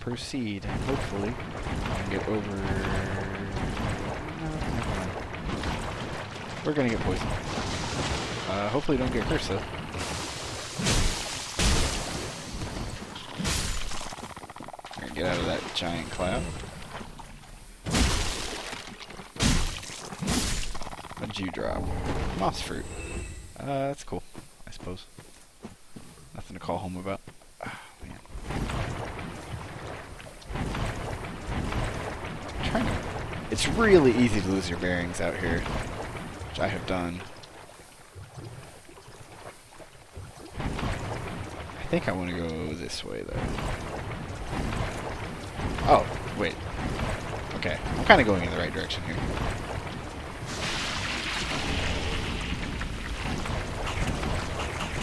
proceed. Hopefully, I can get over... No, never mind. We're gonna get poisoned. Hopefully don't get cursed, though. We're gonna get out of that giant cloud. What did you drop? Moss fruit. That's cool, I suppose. Nothing to call home about. Oh, man. It's really easy to lose your bearings out here, which I have done. I think I want to go this way, though. Oh, wait. Okay, I'm kind of going in the right direction here.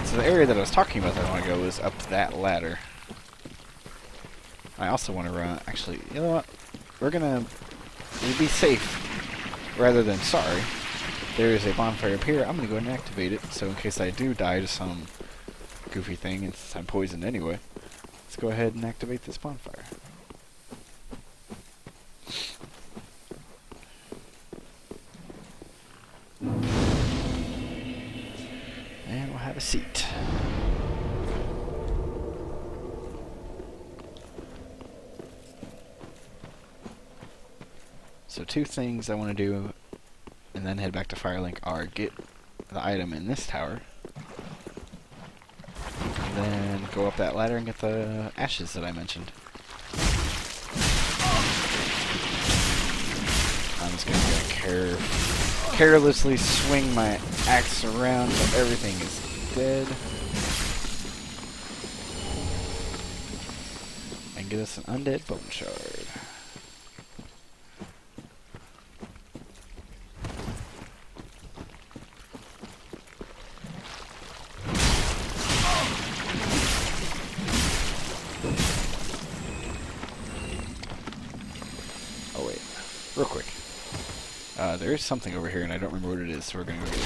So the area that I was talking about that I want to go is up that ladder. I also want to run... Actually, you know what? We're gonna... We'll be safe rather than sorry. There is a bonfire up here. I'm gonna go ahead and activate it, so in case I do die to some goofy thing, and since I'm poisoned anyway, let's go ahead and activate this bonfire. And we'll have a seat. So two things I want to do and then head back to Firelink are get the item in this tower, and then go up that ladder and get the ashes that I mentioned. I'm just going to carelessly swing my axe around so everything is dead. And get us an undead bone shard. Oh wait, real quick. There is something over here and I don't remember what it is, so we're gonna go get it.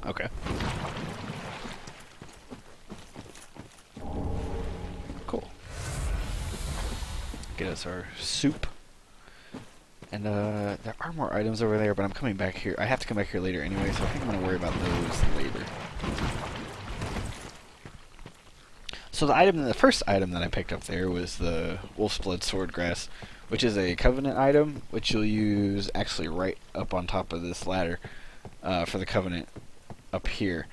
Okay. Cool. Get us our soup. And there are more items over there, but I'm coming back here. I have to come back here later anyway, so I think I'm gonna worry about those later. So the first item that I picked up there was the Wolf's Blood Swordgrass, which is a Covenant item, which you'll use actually right up on top of this ladder for the Covenant up here.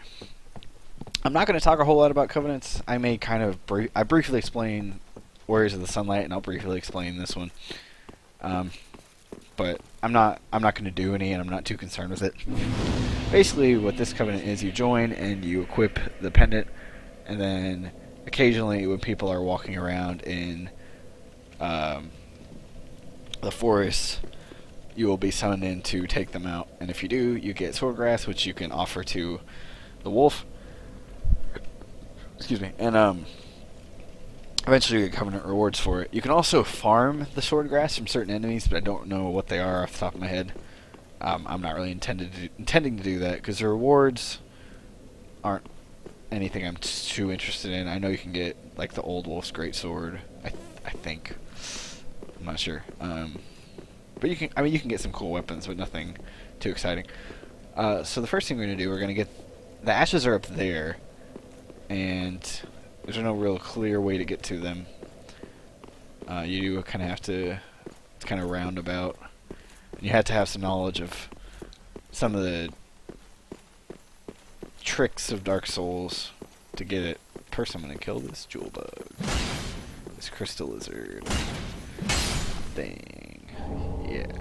I'm not going to talk a whole lot about Covenants. I may kind of I briefly explain Warriors of the Sunlight, and I'll briefly explain this one. But I'm not going to do any, and I'm not too concerned with it. Basically, what this Covenant is, you join and you equip the pendant, and then occasionally when people are walking around in the forest, you will be summoned in to take them out, and if you do, you get swordgrass, which you can offer to the wolf. Excuse me. And eventually you get Covenant rewards for it. You can also farm the swordgrass from certain enemies, but I don't know what they are off the top of my head. I'm not really intending to do that because the rewards aren't anything I'm too interested in. I know you can get like the old wolf's greatsword. I think. I'm not sure. But you can get some cool weapons, but nothing too exciting. So the first thing we're going to do, we're going to get... The ashes are up there, and there's no real clear way to get to them. You do kind of have to... It's kind of roundabout. And you have to have some knowledge of some of the tricks of Dark Souls to get it. First I'm going to kill this jewel bug. This crystal lizard. Thing. Yeah.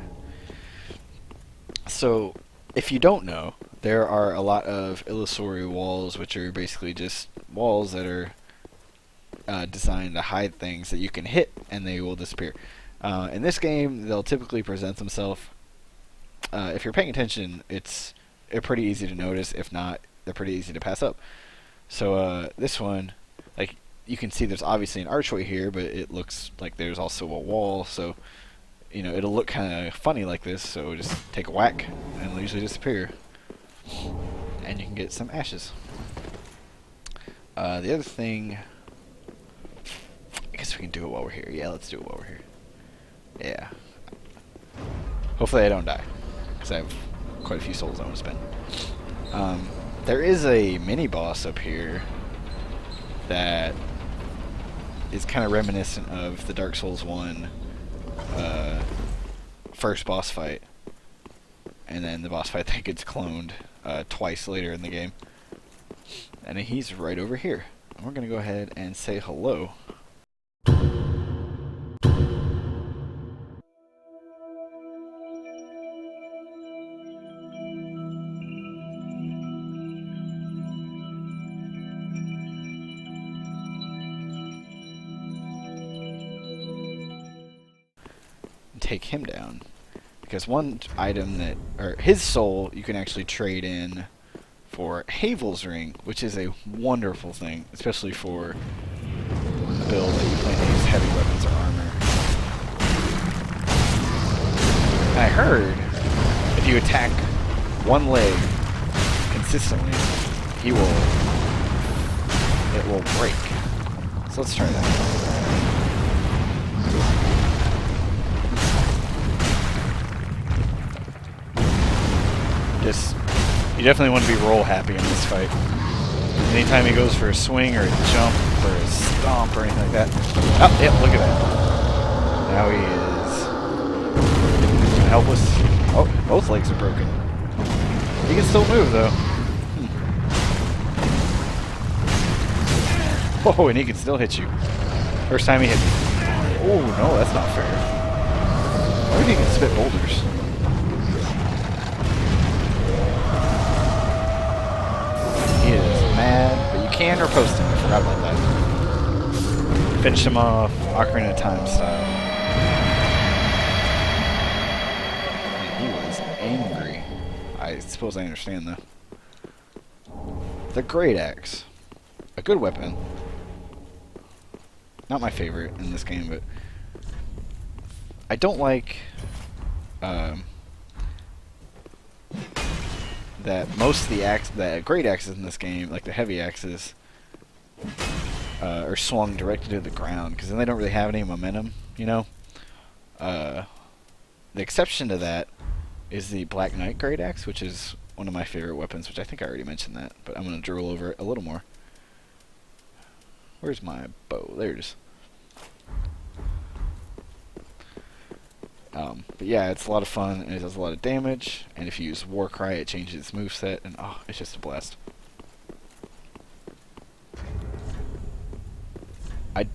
So, if you don't know, there are a lot of illusory walls, which are basically just walls that are designed to hide things that you can hit and they will disappear. In this game, they'll typically present themselves. If you're paying attention, they're pretty easy to notice. If not, they're pretty easy to pass up. So this one, like, you can see there's obviously an archway here, but it looks like there's also a wall, so you know, it'll look kind of funny like this, so just take a whack and it'll usually disappear. And you can get some ashes. The other thing guess we can do it while we're here. Yeah, let's do it while we're here. Yeah. Hopefully I don't die, because I have quite a few souls I want to spend. There is a mini-boss up here that is kind of reminiscent of the Dark Souls 1 first boss fight, and then the boss fight that gets cloned twice later in the game. And he's right over here. And we're going to go ahead and say hello. Take him down, because one item that, or his soul, you can actually trade in for Havel's ring, which is a wonderful thing, especially for a build that you plan to use heavy weapons or armor. And I heard if you attack one leg consistently, it will break. So let's try that. You definitely want to be roll happy in this fight. Anytime he goes for a swing or a jump or a stomp or anything like that. Oh, yep, look at that. Now he is helpless. Oh, both legs are broken. He can still move though. Oh, and he can still hit you. First time he hit me. Oh, no, that's not fair. Why did he can spit boulders? He is mad, but you can riposte him. I forgot about that. Finish him off, Ocarina of Time style. And he was angry. I suppose I understand though. The Great Axe. A good weapon. Not my favorite in this game, but I don't like that most of the great axes in this game, like the heavy axes, are swung directly to the ground, because then they don't really have any momentum, you know? The exception to that is the Black Knight Great Axe, which is one of my favorite weapons, which I think I already mentioned that, but I'm going to drool over it a little more. Where's my bow? There it is. But yeah, it's a lot of fun, and it does a lot of damage, and if you use Warcry, it changes its moveset, and oh, it's just a blast. I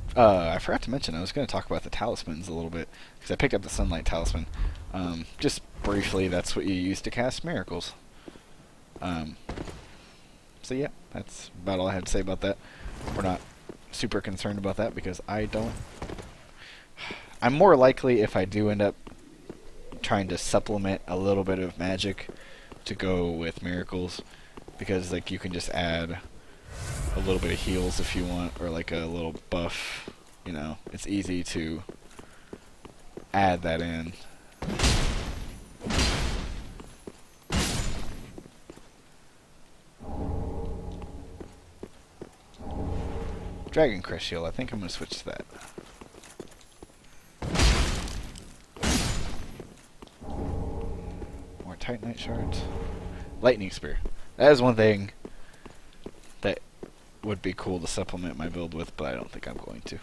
forgot to mention, I was going to talk about the talismans a little bit, because I picked up the Sunlight Talisman. Just briefly, that's what you use to cast miracles. So yeah, that's about all I have to say about that. We're not super concerned about that, because I'm more likely, if I do end up trying to supplement a little bit of magic, to go with miracles, because like you can just add a little bit of heals if you want, or like a little buff, you know, it's easy to add that in. Dragon Crest Shield, I think I'm going to switch to that. More Titanite Shards. Lightning Spear. That is one thing that would be cool to supplement my build with, but I don't think I'm going to.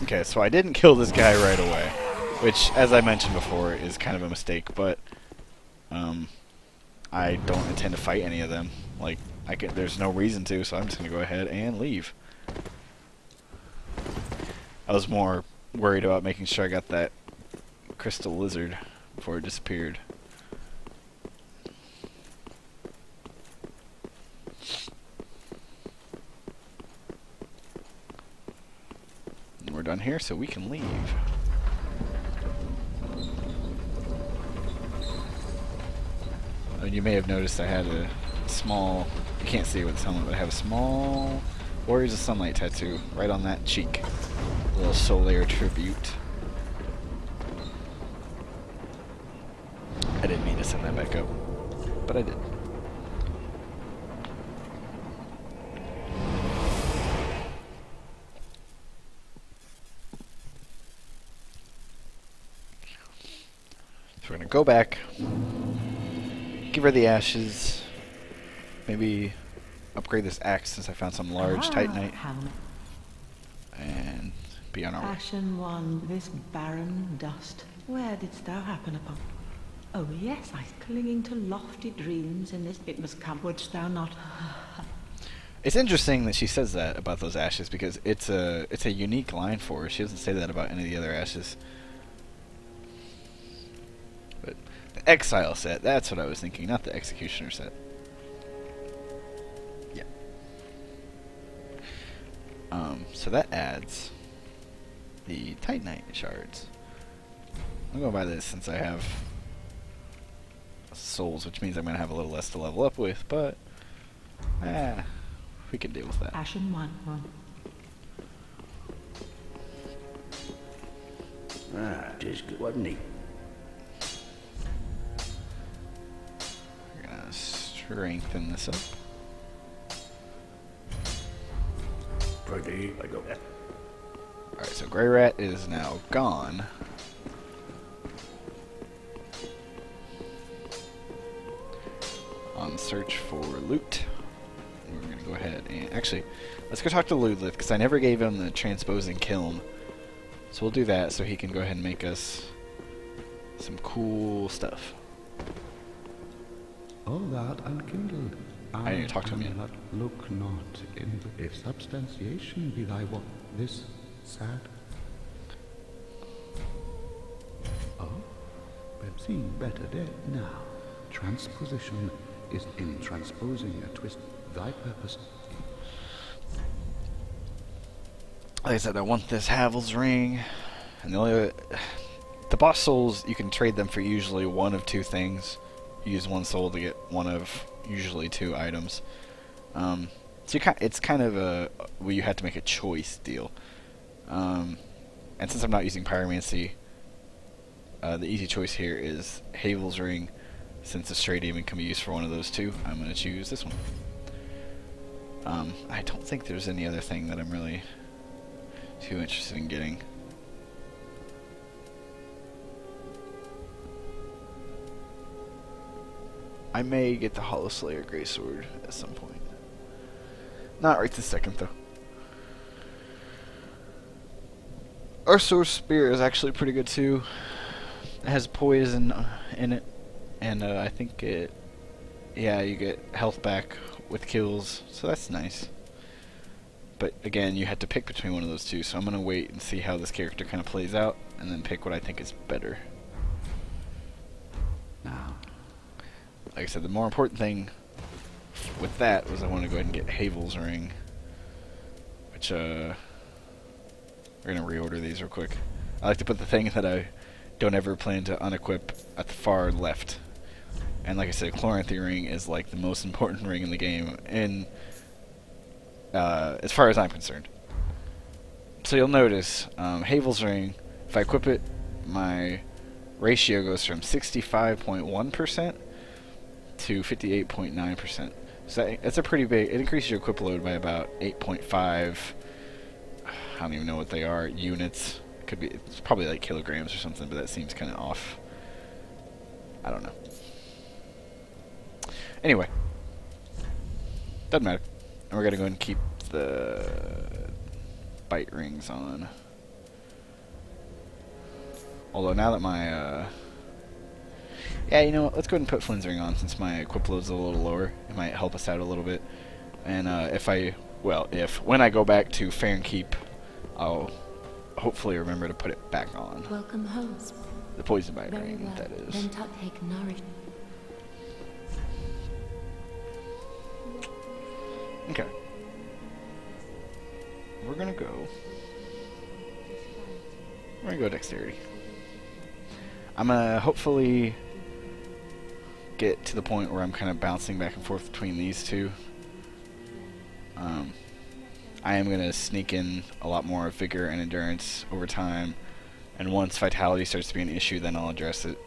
Okay, so I didn't kill this guy right away, which, as I mentioned before, is kind of a mistake, but I don't intend to fight any of them. Like, there's no reason to, so I'm just going to go ahead and leave. I was more worried about making sure I got that crystal lizard before it disappeared. We're done here, so we can leave. And you may have noticed I had a small, you can't see it with this helmet, but I have a small Warriors of Sunlight tattoo right on that cheek. A little Solaire tribute. I didn't mean to send that back up, but I did. So we're gonna go back, give her the ashes, maybe upgrade this axe since I found some large titanite, and be on our way. Ashen one, this barren dust, where didst thou happen upon? Oh yes, I clinging to lofty dreams in this, it must come, wouldst thou not? It's interesting that she says that about those ashes because it's a unique line for her. She doesn't say that about any of the other ashes. But the Exile set, that's what I was thinking, not the Executioner set. Yeah. So that adds the Titanite shards. I'm going to buy this since I have souls, which means I'm going to have a little less to level up with, but we can deal with that. Ashen one. Tis good, wasn't he? We're going to strengthen this up. Pretty, I go. Alright, so Grey Rat is now gone. On search for loot. We're going to go ahead and... Actually, let's go talk to Ludlith, because I never gave him the transposing kiln. So we'll do that so he can go ahead and make us some cool stuff. All that unkindled. I need to talk to him yet. Look not in if substantiation be thy what this sad. Oh, but seem better dead now. Transposition is in transposing a twist thy purpose. Like I said, I want this Havel's ring, and the boss souls, you can trade them for usually one of two things. You use one soul to get one of usually two items. So it's kind of a where you have to make a choice deal. And since I'm not using pyromancy, the easy choice here is Havel's ring. Since the straight demon can be used for one of those two, I'm going to choose this one. I don't think there's any other thing that I'm really too interested in getting. I may get the Hollow Slayer Greysword at some point. Not right this second, though. Our Source Spear is actually pretty good, too. It has poison in it. And I think yeah, you get health back with kills, so that's nice. But again, you had to pick between one of those two, so I'm going to wait and see how this character kind of plays out, and then pick what I think is better. Now, like I said, the more important thing with that was I want to go ahead and get Havel's ring, which we're going to reorder these real quick. I like to put the thing that I don't ever plan to unequip at the far left. And like I said, Chloranthy ring is like the most important ring in the game, and as far as I'm concerned. So you'll notice Havel's ring, if I equip it, my ratio goes from 65.1% to 58.9%. So that's a pretty big, it increases your equip load by about 8.5, I don't even know what they are, units. Could be, it's probably like kilograms or something, but that seems kind of off. I don't know. Anyway, doesn't matter. And we're gonna go ahead and keep the bite rings on. Although now that my yeah, you know what? Let's go ahead and put Flynn's ring on since my equip load's a little lower. It might help us out a little bit. And when I go back to Farron Keep, I'll hopefully remember to put it back on. Welcome home. The poison bite Very ring, well. that is. Then take nourish. Okay. We're gonna go dexterity. I'm gonna hopefully get to the point where I'm kind of bouncing back and forth between these two. I am going to sneak in a lot more vigor and endurance over time, and once vitality starts to be an issue, then I'll address it.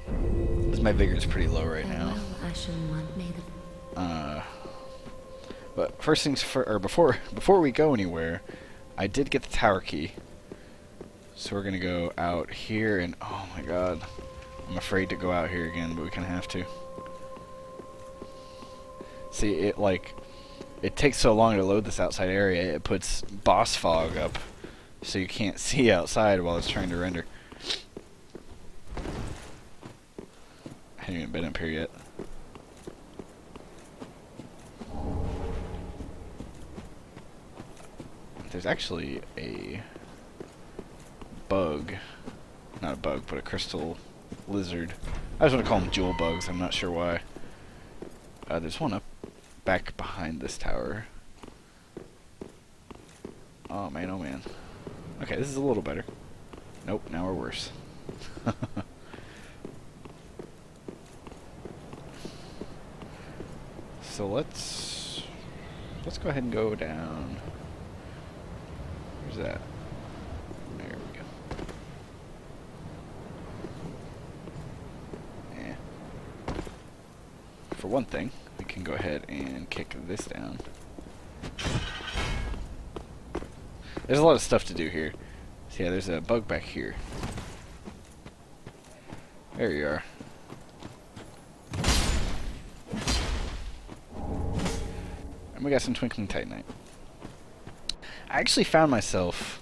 Because my vigor is pretty low right now. But first things first, or before we go anywhere, I did get the tower key. So we're gonna go out here, and oh my god, I'm afraid to go out here again, but we kind of have to. See, it takes so long to load this outside area, it puts boss fog up, so you can't see outside while it's trying to render. I haven't even been up here yet. There's actually a bug, not a bug, but a crystal lizard. I just want to call them jewel bugs, I'm not sure why. There's one up back behind this tower. Oh man, oh man. Okay, this is a little better. Nope, now we're worse. So let's go ahead and go down. Where's that? There we go. Yeah. For one thing, we can go ahead and kick this down. There's a lot of stuff to do here. So yeah, there's a bug back here. There you are. And we got some twinkling titanite. I actually found myself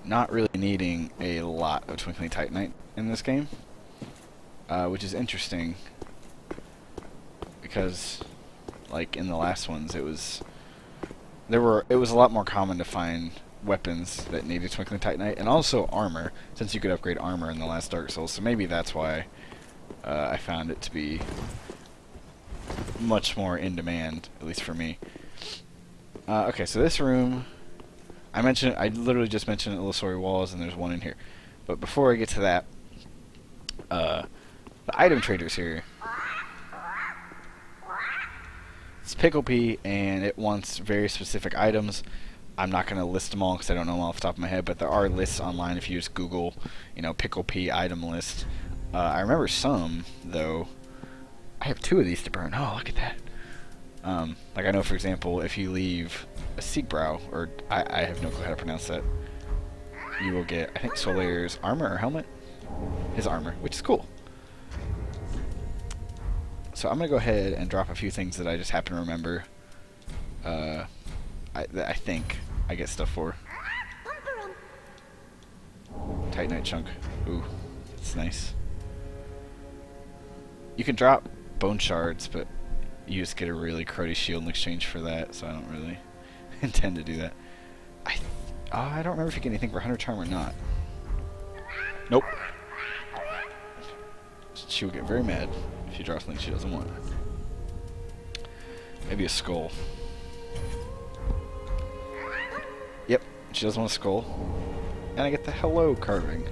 not really needing a lot of twinkling titanite in this game, which is interesting because, like in the last ones, it was a lot more common to find weapons that needed twinkling titanite, and also armor, since you could upgrade armor in the last Dark Souls. So maybe that's why I found it to be much more in demand, at least for me. Okay, so this room, I literally just mentioned illusory walls, and there's one in here. But before I get to that, the item trader's here. It's Pickle Pea, and it wants very specific items. I'm not going to list them all because I don't know them off the top of my head, but there are lists online if you just Google, Pickle Pea item list. I remember some, though. I have 2 of these to burn. Oh, look at that. Like I know, for example, if you leave a Seagbrow, or I have no clue how to pronounce that, you will get, I think, Solaire's armor or helmet? His armor, which is cool. So I'm going to go ahead and drop a few things that I just happen to remember that I think I get stuff for. Titanite chunk. Ooh, that's nice. You can drop bone shards, but you just get a really cruddy shield in exchange for that, so I don't really intend to do that. I don't remember if you get anything for Hunter Charm or not. Nope. She will get very mad if you drop something she doesn't want. Maybe a skull. Yep, she doesn't want a skull. And I get the hello carving.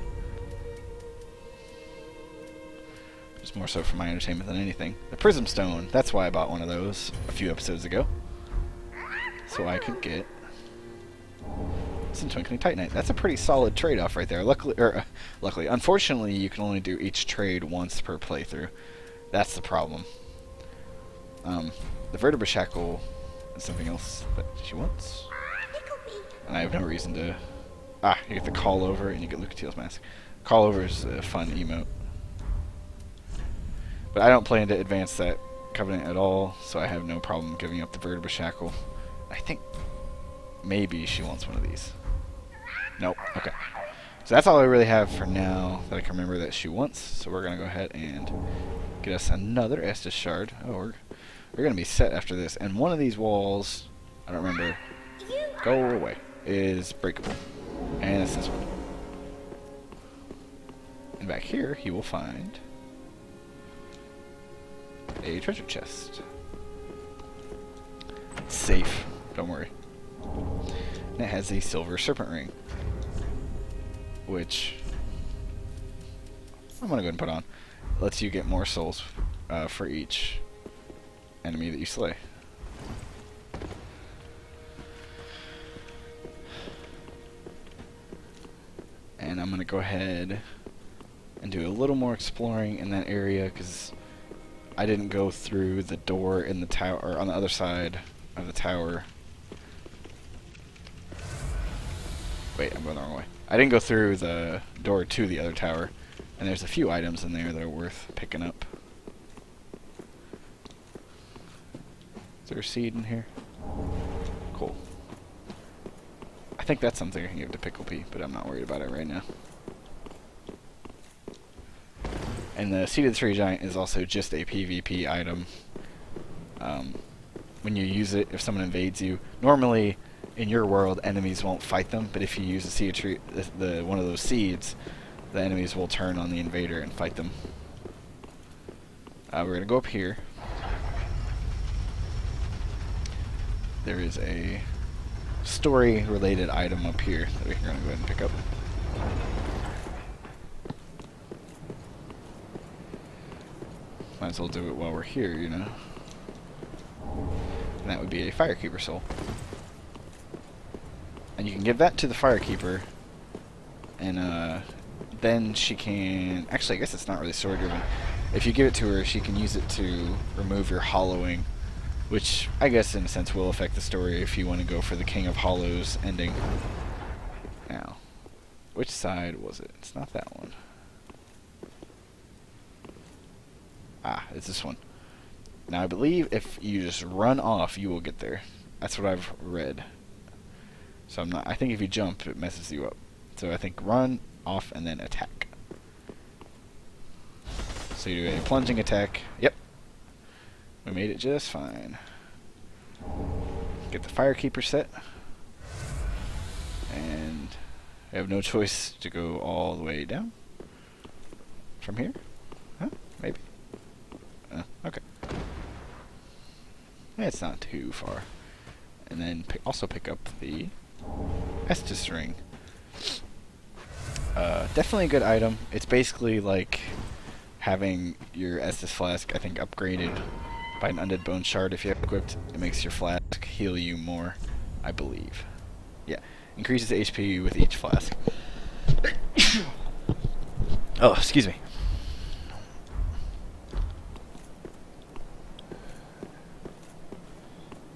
Just more so for my entertainment than anything. The Prism Stone, that's why I bought one of those a few episodes ago. So I could get some twinkling titanite. That's a pretty solid trade-off right there. Luckily, unfortunately, you can only do each trade once per playthrough. That's the problem. The vertebra shackle is something else that she wants. And I have no reason to... you get the call over and you get Lucatiel's mask. Call over is a fun emote. But I don't plan to advance that covenant at all, so I have no problem giving up the vertebra shackle. I think maybe she wants one of these. Nope. Okay. So that's all I really have for now that I can remember that she wants. So we're going to go ahead and get us another Estus shard. Oh, we're going to be set after this. And one of these walls, I don't remember, go away, is breakable. And it's this one. And back here, you will find a treasure chest. It's safe, don't worry. And it has a silver serpent ring, which I'm gonna go ahead and put on. Lets you get more souls for each enemy that you slay. to go ahead and do a little more exploring in that area, because I didn't go through the door in the tower, or on the other side of the tower. Wait, I'm going the wrong way. I didn't go through the door to the other tower, and there's a few items in there that are worth picking up. Is there a seed in here? Cool. I think that's something I can give to Pickle Pea, but I'm not worried about it right now. And the Seed of the Tree Giant is also just a PvP item. When you use it, if someone invades you, normally in your world enemies won't fight them, but if you use the Seed of Tree, one of those seeds, the enemies will turn on the invader and fight them. We're gonna go up here. There is a story-related item up here that we're gonna go ahead and pick up. Might as well do it while we're here, you know. And that would be a Firekeeper soul. And you can give that to the Firekeeper, and then she can... Actually, I guess it's not really sword-driven. If you give it to her, she can use it to remove your hollowing, which I guess in a sense will affect the story if you want to go for the King of Hollows ending. Now, which side was it? It's not that one. Ah, it's this one. Now I believe if you just run off, you will get there. That's what I've read. So I'm not. I think if you jump, it messes you up. So I think run off and then attack. So you do a plunging attack. Yep. We made it just fine. Get the Firekeeper set. And I have no choice to go all the way down. From here? Huh? Maybe. Okay. It's not too far. And then also pick up the Estus ring. Definitely a good item. It's basically like having your Estus flask, I think, upgraded by an undead bone shard if you have it equipped. It makes your flask heal you more, I believe. Yeah, increases HP with each flask. Oh, excuse me.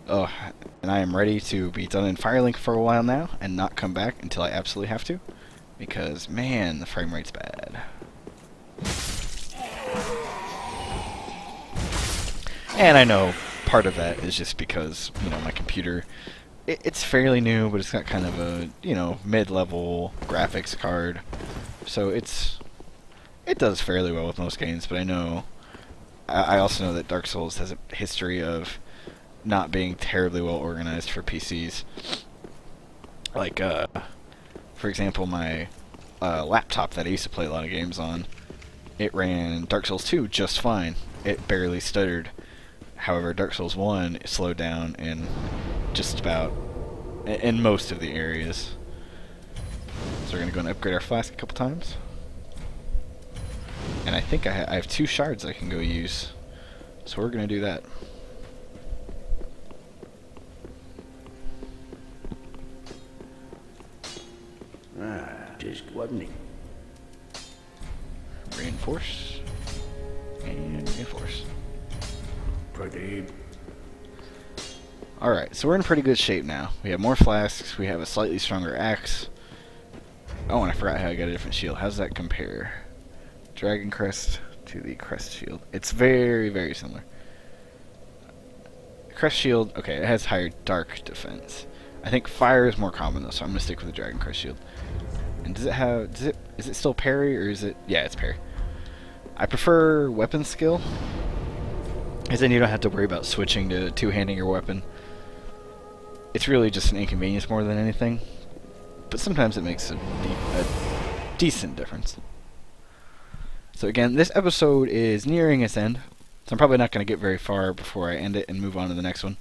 Oh, and I am ready to be done in Firelink for a while now and not come back until I absolutely have to, because man, the frame rate's bad. And I know part of that is just because, you know, my computer, it's fairly new, but it's got kind of a, you know, mid-level graphics card, so it does fairly well with most games. But I also know that Dark Souls has a history of not being terribly well organized for PCs. Like, for example, my laptop that I used to play a lot of games on, it ran Dark Souls 2 just fine. It barely stuttered. However, Dark Souls 1 slowed down in just about, in most of the areas. So we're going to go and upgrade our flask a couple times. And I think I have 2 shards I can go use. So we're going to do that. Just wasn't it? Reinforce. And reinforce. Pretty. Alright, so we're in pretty good shape now. We have more flasks, we have a slightly stronger axe. Oh, and I forgot how I got a different shield. How does that compare? Dragon Crest to the Crest Shield. It's very, very similar. Crest Shield, okay, it has higher dark defense. I think fire is more common though, so I'm going to stick with the Dragon Crest Shield. And does it have, is it still parry, or is it, yeah, it's parry. I prefer weapon skill, because then you don't have to worry about switching to two-handing your weapon. It's really just an inconvenience more than anything, but sometimes it makes a decent difference. So again, this episode is nearing its end, so I'm probably not going to get very far before I end it and move on to the next one.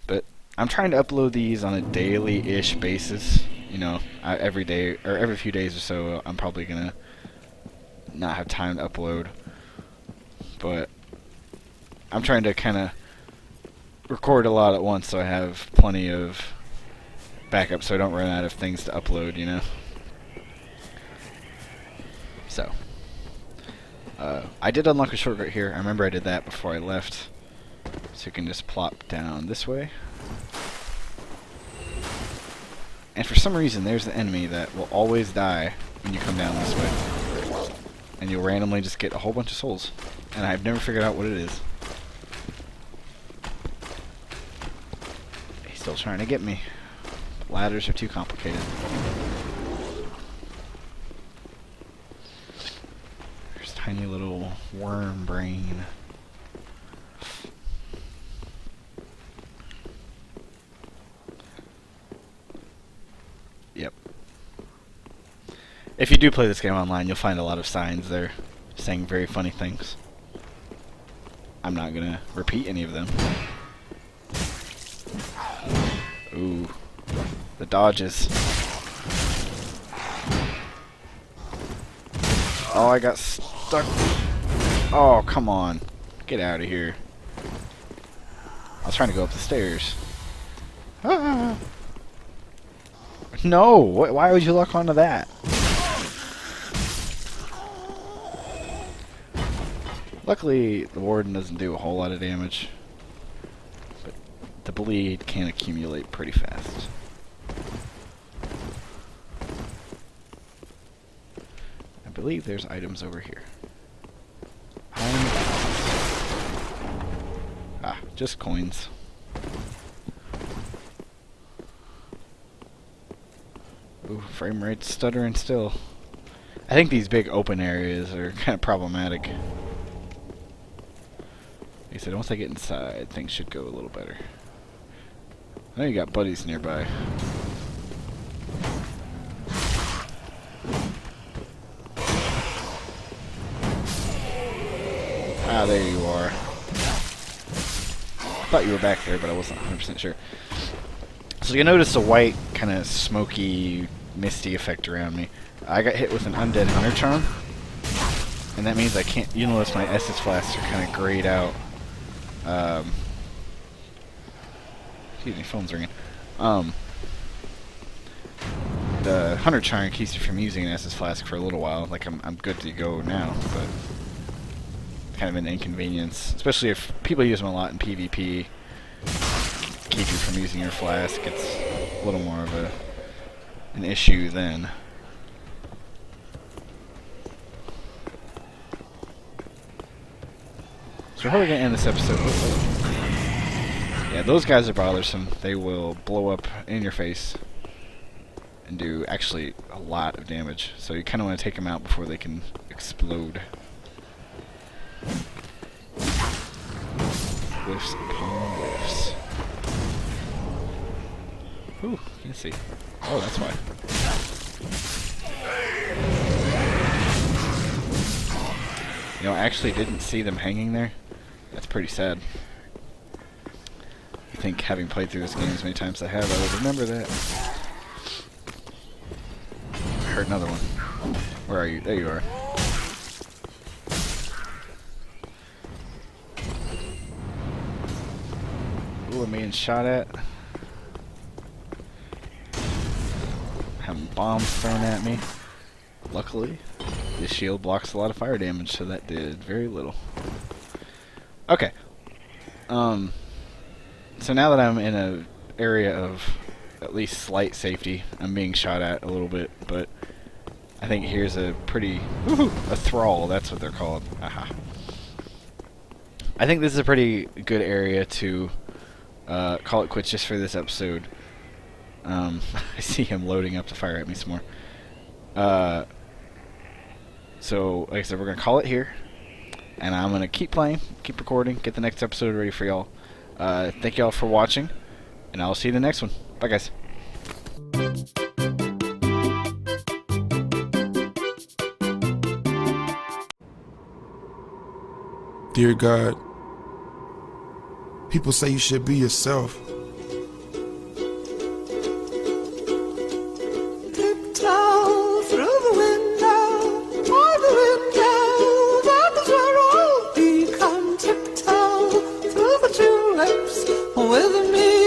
But I'm trying to upload these on a daily-ish basis. You know, every day, or every few days or so, I'm probably going to not have time to upload. But I'm trying to kind of record a lot at once so I have plenty of backup so I don't run out of things to upload, you know. I did unlock a shortcut here. I remember I did that before I left. So you can just plop down this way. And for some reason, there's an enemy that will always die when you come down this way. And you'll randomly just get a whole bunch of souls. And I've never figured out what it is. He's still trying to get me. Ladders are too complicated. There's tiny little worm brain. Yep. If you do play this game online, you'll find a lot of signs there saying very funny things. I'm not gonna repeat any of them. Ooh. The dodges. Oh, I got stuck. Oh, come on. Get out of here. I was trying to go up the stairs. Ah. No! Why would you lock onto that? Luckily, the warden doesn't do a whole lot of damage. But the bleed can accumulate pretty fast. I believe there's items over here. Ah, just coins. Ooh, frame rate's stuttering still. I think these big open areas are kind of problematic. Like I said, once I get inside, things should go a little better. I know you got buddies nearby. Ah, there you are. I thought you were back there, but I wasn't 100% sure. So you notice a white, kind of smoky, misty effect around me. I got hit with an undead hunter charm, and that means I can't. You notice my Estus flasks are kind of grayed out. Excuse me, phone's ringing. The hunter charm keeps you from using an Estus flask for a little while. Like I'm good to go now, but kind of an inconvenience, especially if people use them a lot in PvP. Keep you from using your flask. It's a little more of an issue then. So how are we gonna end this episode? Yeah, those guys are bothersome. They will blow up in your face and do actually a lot of damage. So you kind of want to take them out before they can explode. Whiffs upon whiffs. Ooh, can't see. Oh, that's why. You know, I actually didn't see them hanging there. That's pretty sad. I think having played through this game as many times as I have, I would remember that. I heard another one. Where are you? There you are. Ooh, I'm being shot at. Having bombs thrown at me. Luckily, this shield blocks a lot of fire damage, so that did very little. Okay. So now that I'm in an area of at least slight safety, I'm being shot at a little bit, but I think here's a pretty... a thrall, that's what they're called. Aha. I think this is a pretty good area to call it quits just for this episode. I see him loading up to fire at me some more. So, like I said, we're going to call it here. And I'm going to keep playing, keep recording, get the next episode ready for y'all. Thank y'all for watching, and I'll see you in the next one. Bye, guys. Dear God, people say you should be yourself. Tiptoe through the window, by the window, that is where all become. Tiptoe through the tulips with me.